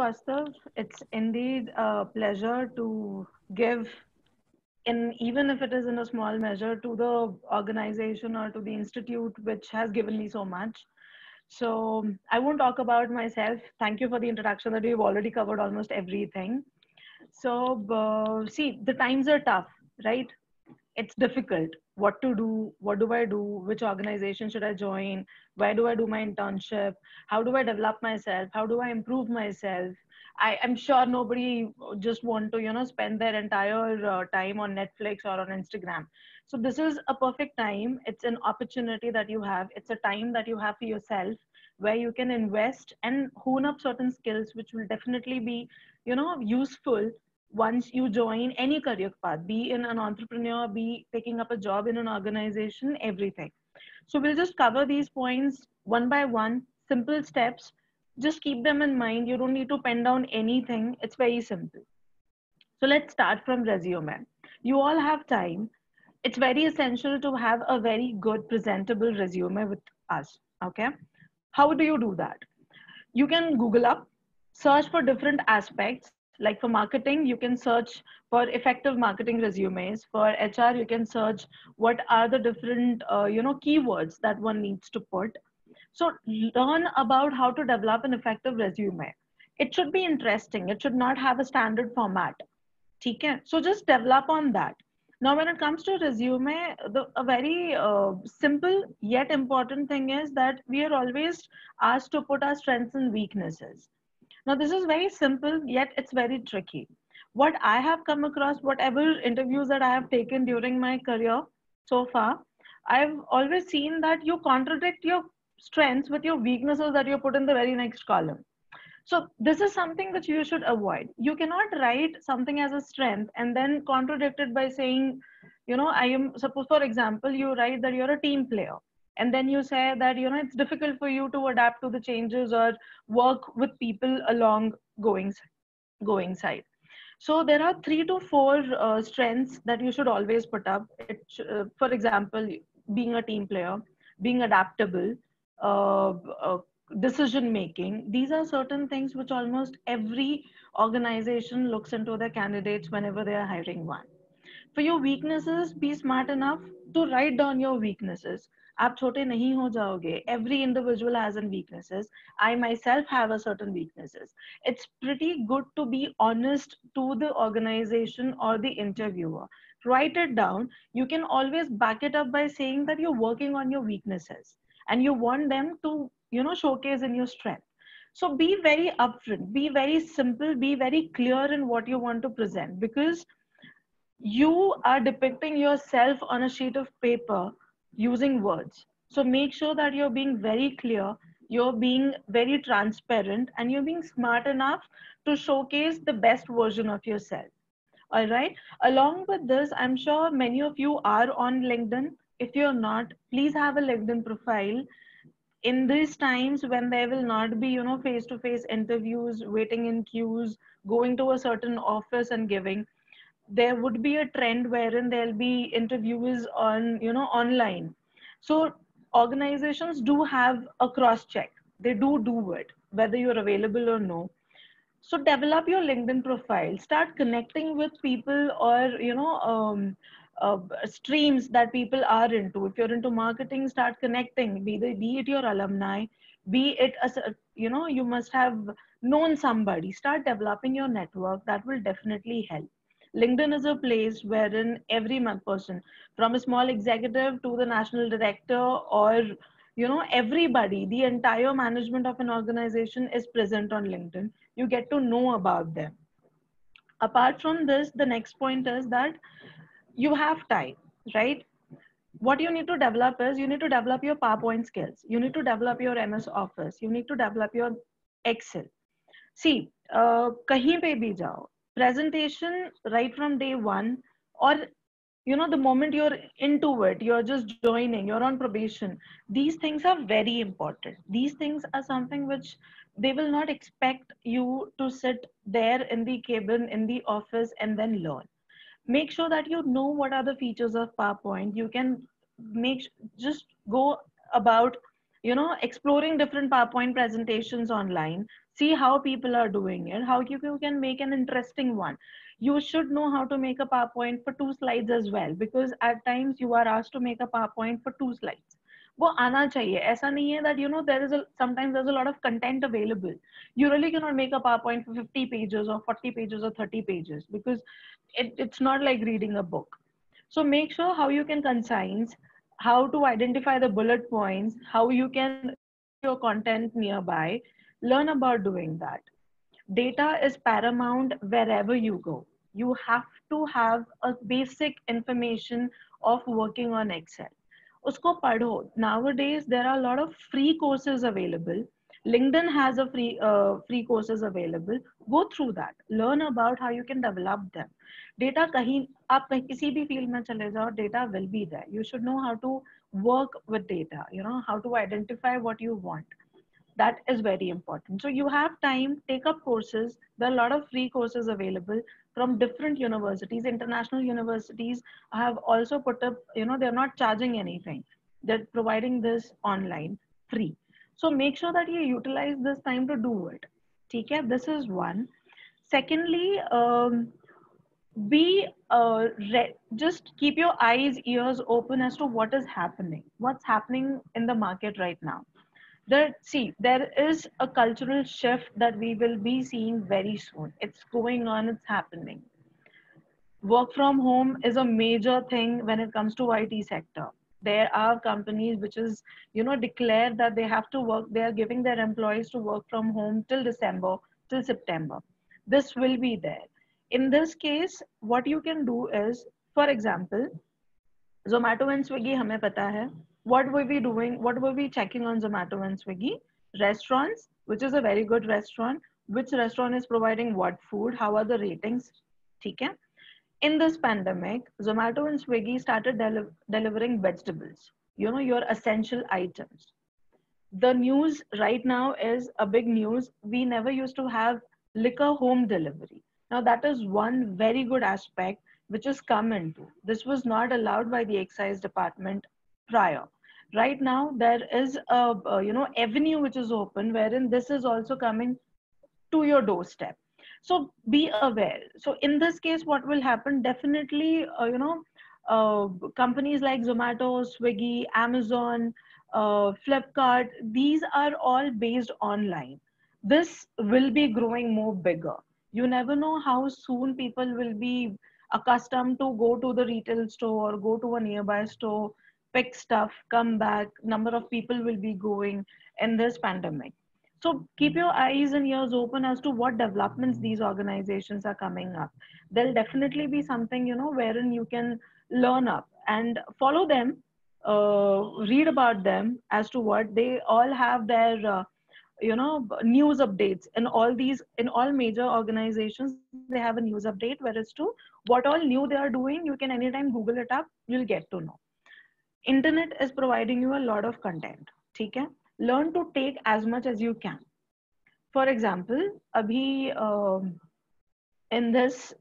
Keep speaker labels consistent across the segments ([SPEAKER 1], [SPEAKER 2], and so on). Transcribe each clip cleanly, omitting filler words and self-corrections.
[SPEAKER 1] Vastav. It's indeed a pleasure to give, in even if it is in a small measure, to the organization or to the institute which has given me so much. So I won't talk about myself. Thank you for the introduction that we've already covered almost everything. So see, the times are tough, right? It's difficult. What to do? What do I do? Which organization should I join? Where do I do my internship? How do I develop myself? How do I improve myself? I'm sure nobody just want to, spend their entire time on Netflix or on Instagram. So this is a perfect time. It's an opportunity that you have. It's a time that you have for yourself where you can invest and hone up certain skills which will definitely be, useful once you join any career path, be in an entrepreneur, be picking up a job in an organization, everything. So we'll just cover these points one by one, simple steps. Just keep them in mind. You don't need to pen down anything. It's very simple. So let's start from resume. You all have time. It's very essential to have a very good presentable resume with us. Okay. How do you do that? You can Google up, search for different aspects. Like for marketing, you can search for effective marketing resumes. For HR, you can search what are the different keywords that one needs to put. So learn about how to develop an effective resume. It should be interesting. It should not have a standard format. Okay, so just develop on that. Now, when it comes to resume, a very simple yet important thing is that we are always asked to put our strengths and weaknesses. Now, this is very simple, yet it's very tricky. What I have come across, whatever interviews that I have taken during my career so far, I've always seen that you contradict your strengths with your weaknesses that you put in the very next column. So this is something that you should avoid. You cannot write something as a strength and then contradict it by saying, I am, suppose for example, you write that you're a team player. And then you say that, it's difficult for you to adapt to the changes or work with people along going, going side. So there are 3 to 4 strengths that you should always put up. For example, being a team player, being adaptable, uh, uh, decision making. These are certain things which almost every organization looks into their candidates whenever they are hiring one. For your weaknesses, be smart enough to write down your weaknesses. आप छोटे नहीं हो जाओगे. Every individual has an weaknesses. I myself have a certain weaknesses. It's pretty good to be honest to the organization or the interviewer. Write it down. You can always back it up by saying that you're working on your weaknesses and you want them to, showcase in your strength. So be very upfront, be very simple, be very clear in what you want to present, because you are depicting yourself on a sheet of paper using words. So make sure that you're being very clear, you're being very transparent, and you're being smart enough to showcase the best version of yourself. All right. Along with this, I'm sure many of you are on LinkedIn. If you're not, please have a LinkedIn profile. In these times when there will not be, face to face interviews, waiting in queues, going to a certain office and giving, there would be a trend wherein there'll be interviews on, online. So organizations do have a cross check. They do it whether you're available or no. So develop your LinkedIn profile, start connecting with people, or streams that people are into. If you're into marketing, start connecting, be it your alumni, be it as a, you must have known somebody. Start developing your network. That will definitely help. LinkedIn is a place wherein every person, from a small executive to the national director, or everybody, the entire management of an organization is present on LinkedIn. You get to know about them. Apart from this, the next point is that you have time, right? What you need to develop is, you need to develop your PowerPoint skills, you need to develop your MS Office, you need to develop your Excel. See, kahin pe bhi jao, presentation right from day one, or the moment you're into it, you're just joining, you're on probation, these things are very important. These things are something which they will not expect you to sit there in the cabin in the office and then learn. Make sure that you know what are the features of PowerPoint. You can just go about exploring different PowerPoint presentations online. see how people are doing it, how you can make an interesting one. You should know how to make a PowerPoint for 2 slides as well, because at times you are asked to make a PowerPoint for 2 slides. वो आना चाहिए. ऐसा नहीं है that there is sometimes there's a lot of content available. You really cannot make a PowerPoint for 50 pages or 40 pages or 30 pages, because it's not like reading a book. So make sure how you can concise, how to identify the bullet points, how you can keep your content nearby. Learn about doing that. Data is paramount wherever you go. You have to have a basic information of working on Excel. Usko padho. Nowadays, there are a lot of free courses available. LinkedIn has a free courses available. Go through that. Learn about how you can develop them. Data kahin आप कहीं किसी भी field में चले जाओ, data will be there. You should know how to work with data. How to identify what you want. That is very important. So you have time, take up courses. There are a lot of free courses available from different universities. International universities have also put up, they're not charging anything. They're providing this online free. So make sure that you utilize this time to do it. Okay, this is one. Secondly, be just keep your eyes, ears open as to what's happening in the market right now. There is a cultural shift that we will be seeing very soon. It's going on, it's happening. Work from home is a major thing when it comes to IT sector. There are companies which is, declare that they have to work, they are giving their employees to work from home till December, till September. This will be there. In this case, what you can do is, for example, Zomato and Swiggy, हमें पता है. What were we doing? What were we checking on Zomato and Swiggy? Restaurants, which is a very good restaurant. Which restaurant is providing what food? How are the ratings? ठीक है? In this pandemic, Zomato and Swiggy started delivering vegetables. Your essential items. The news right now is a big news. We never used to have liquor home delivery. Now that is one very good aspect which has come into. This was not allowed by the excise department prior. Right now there is a avenue which is open wherein this is also coming to your doorstep. So be aware. So in this case, what will happen? Definitely, companies like Zomato, Swiggy, Amazon, Flipkart, these are all based online. This will be growing more bigger. You never know how soon people will be accustomed to go to the retail store, go to a nearby store, pick stuff, come back. Number of people will be going in this pandemic. So keep your eyes and ears open as to what developments these organizations are coming up. There'll definitely be something, wherein you can learn up and follow them, read about them as to what they all have their, news updates in all major organizations. They have a news update where it's to what all new they are doing. You can anytime Google it up, you'll get to know. Internet is providing you a lot of content. Okay? Learn to take as much as you can. For example, abhi in this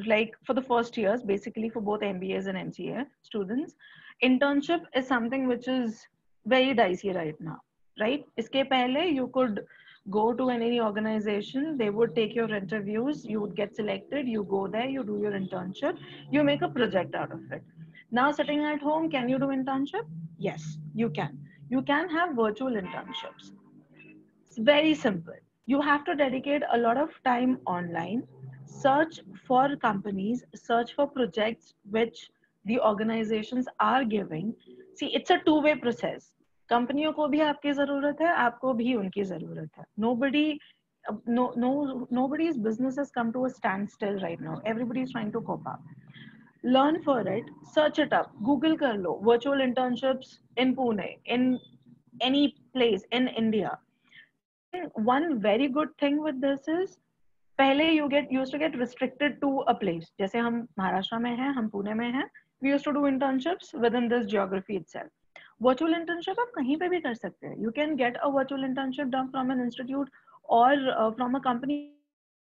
[SPEAKER 1] like for the first years, basically for both MBAs and MCA students, internship is something which is very dicey right now, right? Iske pehle you could go to any organization, they would take your interviews, you would get selected, you go there, you do your internship, you make a project out of it. Now sitting at home, can you do internship? Yes, you can. You can have virtual internships. It's very simple. You have to dedicate a lot of time online, search for companies, search for projects which the organizations are giving. See, it's a two-way process. कंपनियों को भी आपकी जरूरत है, आपको भी उनकी जरूरत है. Nobody's business has come to a standstill right now. Everybody is trying to cope up. Learn for it, search it up, Google kar lo, virtual internships in Pune, in any place in India. Second, one very good thing with this is पहले you used to get restricted to a place. जैसे हम महाराष्ट्र में हैं, हम पुणे में हैं, we used to do internships within this geography itself. Virtual internship आप कहीं पे भी कर सकते हैं. You can get a virtual internship done from an institute or from a company in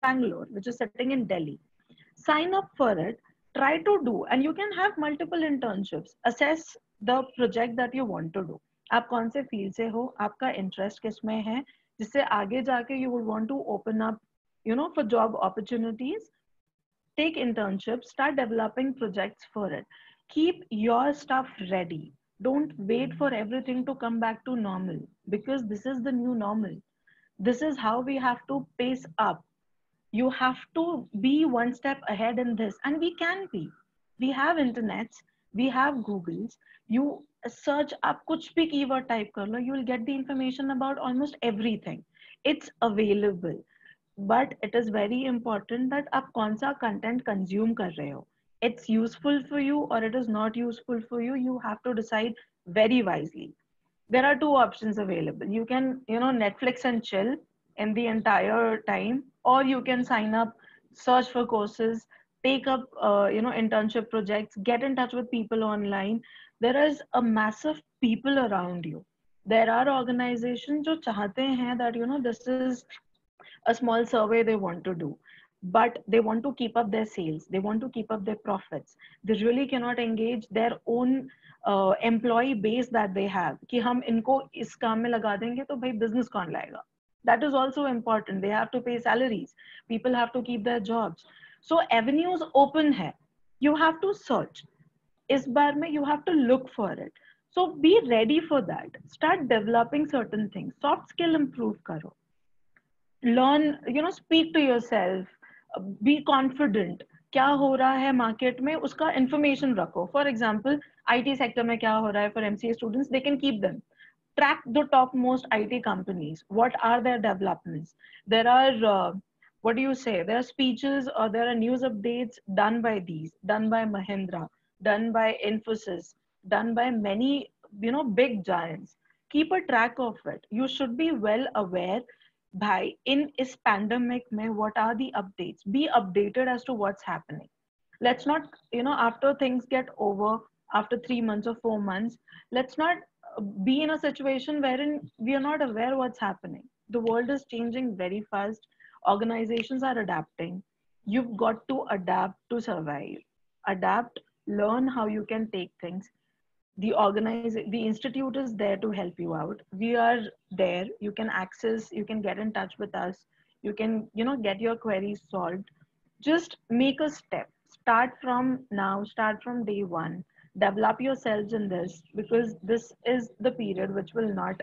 [SPEAKER 1] Bangalore, which is sitting in Delhi. Sign up for it, try to do, and you can have multiple internships. Assess the project that you want to do. आप कौन से field से हो, आपका interest किस में है, जिससे आगे जाके you would want to open up, for job opportunities. Take internships, start developing projects for it. Keep your stuff ready. Don't wait for everything to come back to normal, because this is the new normal. This is how we have to pace up. You have to be one step ahead in this, and we can be. We have internets, we have Googles. You search up kuch bhi keyword type kar lo, you will get the information about almost everything. It's available. But it is very important that आप कौन सा content consume कर रहे हो. It's useful for you or it is not useful for you. You have to decide very wisely. There are two options available. You can, Netflix and chill in the entire time, or you can sign up, search for courses, take up, internship projects, get in touch with people online. There is a massive people around you. There are organizations जो चाहते हैं that, this is a small survey they want to do, but they want to keep up their sales, they want to keep up their profits. They really cannot engage their own employee base that they have कि हम इनको इस काम में लगा देंगे तो भाई business कौन लाएगा. That is also important. They have to pay salaries, people have to keep their jobs. So avenues open hai, you have to search. इस बार में you have to look for it. So be ready for that. Start developing certain things. Soft skill improve karo. Learn, speak to yourself, be confident. क्या हो रहा है market में उसका information रखो. For example IT sector में क्या हो रहा है, for MCA students they can keep them. Track the top most IT companies. What are their developments? There are, what do you say? There are speeches or there are news updates done by these, done by Mahindra, done by Infosys, done by many, big giants. Keep a track of it. You should be well aware. Bhai, in is pandemic mein, what are the updates? Be updated as to what's happening. Let's not, after things get over, after 3 months or 4 months, let's not be in a situation wherein we are not aware what's happening. The world is changing very fast. Organizations are adapting. You've got to adapt to survive. Adapt, learn how you can take things. The institute is there to help you out. We are there. You can access, you can get in touch with us. You can, get your queries solved. Just make a step. Start from now, start from day one. Develop yourselves in this, because this is the period which will not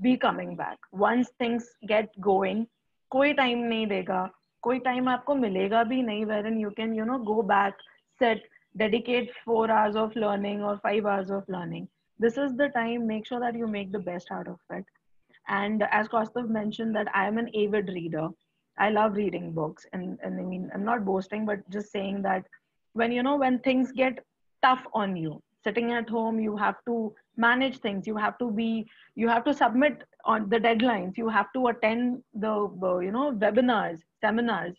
[SPEAKER 1] be coming back. Once things get going, कोई time नहीं देगा, कोई time आपको मिलेगा भी नहीं wherein you can, go back, sit, dedicate 4 hours of learning or 5 hours of learning. This is the time. Make sure that you make the best out of it. And as Kaustav mentioned, that I am an avid reader. I love reading books, and I mean, I'm not boasting, but just saying that when, when things get tough on you, sitting at home, you have to manage things. You have to submit on the deadlines. You have to attend the, webinars, seminars.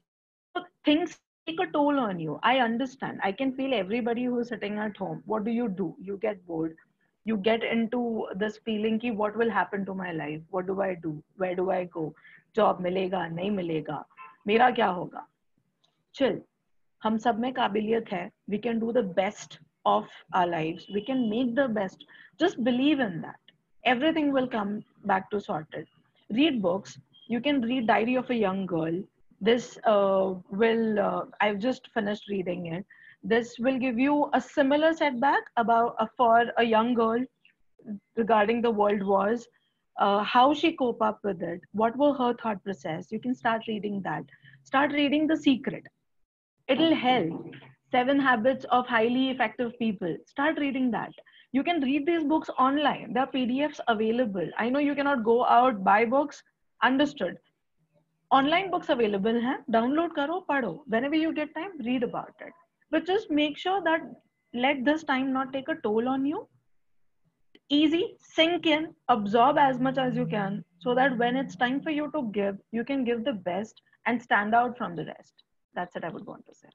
[SPEAKER 1] So things take a toll on you. I understand. I can feel everybody who's sitting at home. What do? You get bored. You get into this feeling ki what will happen to my life? What do I do? Where do I go? Job मिलेगा नहीं मिलेगा, मेरा क्या होगा? Chill. हम सब में काबिलियत है. We can do the best of our lives. We can make the best. Just believe in that. Everything will come back to sorted. Read books. You can read Diary of a Young Girl. This I've just finished reading it. This will give you a similar setback about for a young girl regarding the world wars, how she cope up with it, what were her thought process. You can start reading that. Start reading The Secret. It'll help. 7 Habits of Highly Effective People. Start reading that. You can read these books online. There are PDFs available. I know you cannot go out, buy books. Understood. Online books available हैं. Download करो, पढ़ो. Whenever you get time, read about it. But just make sure that let this time not take a toll on you. Easy, sink in, absorb as much as you can, so that when it's time for you to give, you can give the best and stand out from the rest. That's what I would want to say.